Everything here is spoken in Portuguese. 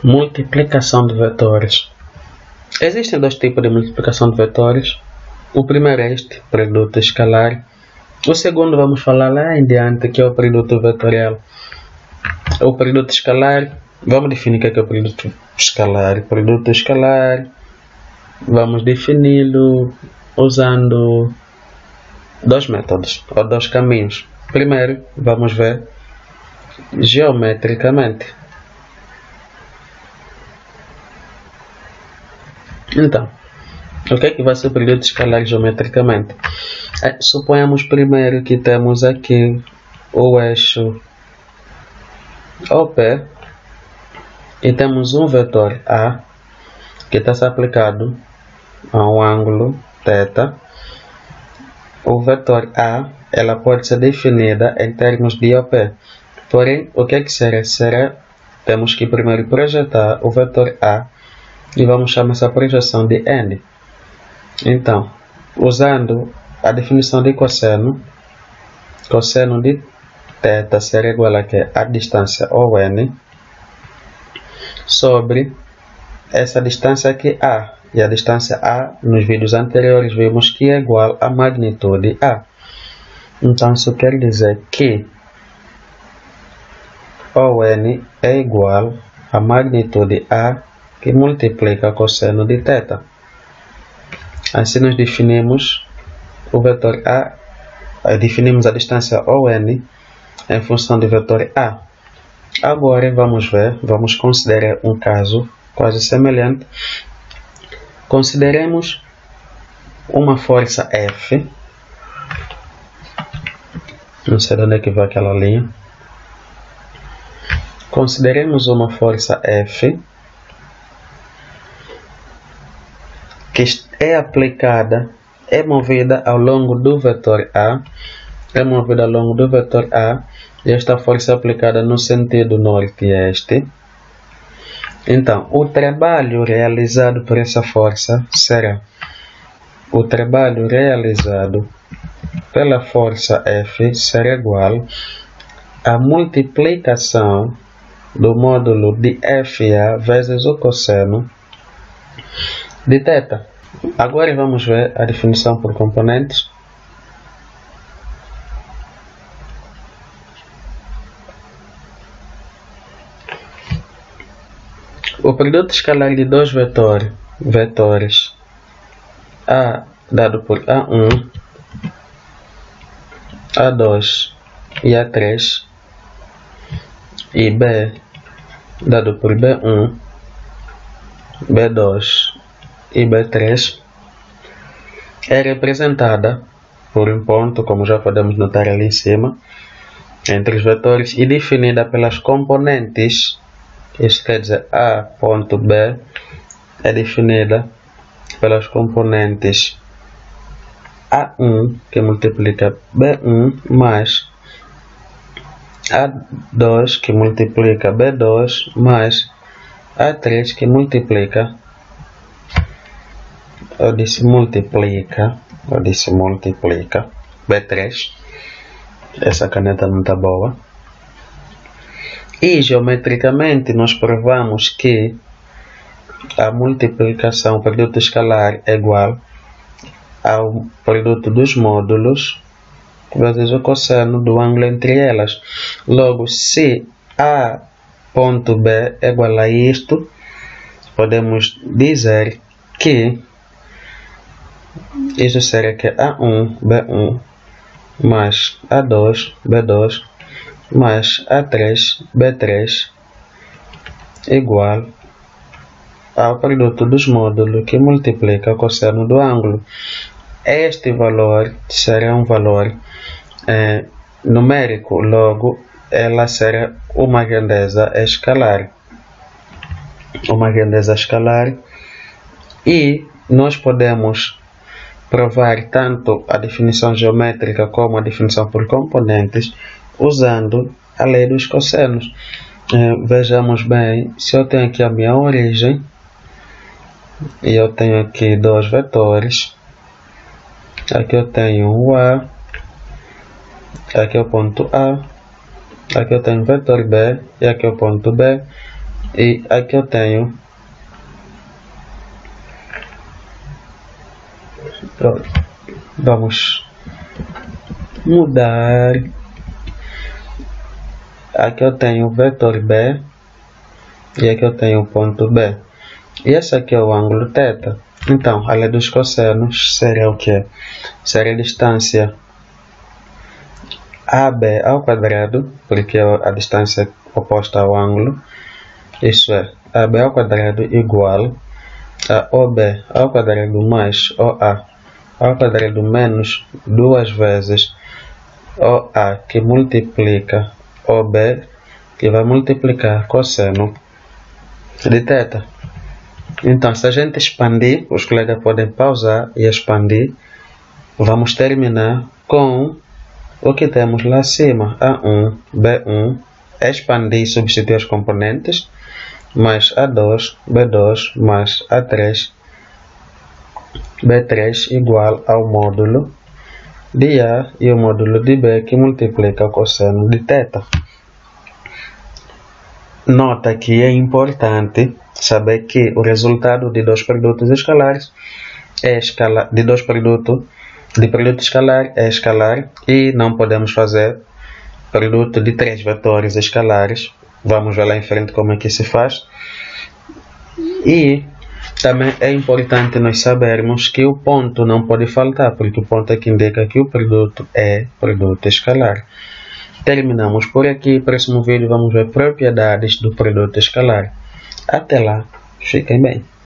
Multiplicação de vetores. Existem dois tipos de multiplicação de vetores. O primeiro é este, produto escalar. O segundo vamos falar lá em diante, que é o produto vetorial. O produto escalar, vamos definir o que é o produto escalar. Produto escalar, vamos defini-lo usando dois métodos, ou dois caminhos. Primeiro, vamos ver geometricamente. Então, o que é que vai ser o produto escalar geometricamente? Suponhamos primeiro que temos aqui o eixo OP e temos um vetor A que está aplicado a um ângulo θ. O vetor A ela pode ser definida em termos de OP. Porém, o que é que será? Temos que primeiro projetar o vetor A e vamos chamar essa projeção de N. Então, usando a definição de cosseno de θ será igual a distância ON sobre essa distância aqui A. E a distância A, nos vídeos anteriores, vimos que é igual à magnitude A. Então, isso quer dizer que ON é igual à magnitude A que multiplica cosseno de θ. Assim nós definimos o vetor A, definimos a distância ON em função do vetor A. Agora vamos considerar um caso quase semelhante. Consideremos uma força F. Não sei de onde é que vai aquela linha. Consideremos uma força F que é aplicada, é movida ao longo do vetor A, e esta força é aplicada no sentido norte-este. Então, o trabalho realizado por essa força será o trabalho realizado pela força F será igual à multiplicação do módulo de FA vezes o cosseno de θ. Agora vamos ver a definição por componentes. O produto escalar de dois vetores A dado por A1, A2 e A3 e B dado por B1, B2 e B3 é representada por um ponto, como já podemos notar ali em cima, entre os vetores e definida pelas componentes. Isso quer dizer A ponto B é definida pelas componentes A1 que multiplica B1 mais A2 que multiplica B2 mais A3 que multiplica, eu disse multiplica B3. Essa caneta não está boa. E geometricamente nós provamos que a multiplicação, o produto escalar é igual ao produto dos módulos vezes o cosseno do ângulo entre elas. Logo, se A ponto B é igual a isto, podemos dizer que isso será que A1, B1 mais A2, B2 mais A3, B3 igual ao produto dos módulos que multiplica o cosseno do ângulo. Este valor será um valor numérico, logo ela será uma grandeza escalar. E nós podemos provar tanto a definição geométrica como a definição por componentes usando a lei dos cossenos. Vejamos bem, se eu tenho aqui a minha origem e eu tenho aqui dois vetores, aqui eu tenho o A, aqui é o ponto A, aqui eu tenho o vetor B e aqui é o ponto B. E aqui eu tenho vamos mudar. Aqui eu tenho o vetor B e aqui eu tenho o ponto B. E esse aqui é o ângulo θ. Então, a lei dos cossenos seria o que? Seria a distância AB ao quadrado, porque é a distância oposta ao ângulo. Isso é, AB ao quadrado igual a OB ao quadrado mais OA ao quadrado menos 2 vezes OA, que multiplica OB, que vai multiplicar cosseno de θ. Então, se a gente expandir, os colegas podem pausar e expandir, vamos terminar com o que temos lá acima, A1, B1, expandir e substituir os componentes, mais A2, B2, mais A3, B3 igual ao módulo de A e o módulo de B, que multiplica o cosseno de θ. Nota que é importante saber que o resultado de dois produtos escalares é escalar, de produto escalar é escalar, e não podemos fazer produto de 3 vetores escalares. Vamos ver lá em frente como é que se faz. E também é importante nós sabermos que o ponto não pode faltar, porque o ponto é que indica que o produto é produto escalar. Terminamos por aqui. Próximo vídeo vamos ver propriedades do produto escalar. Até lá, fiquem bem.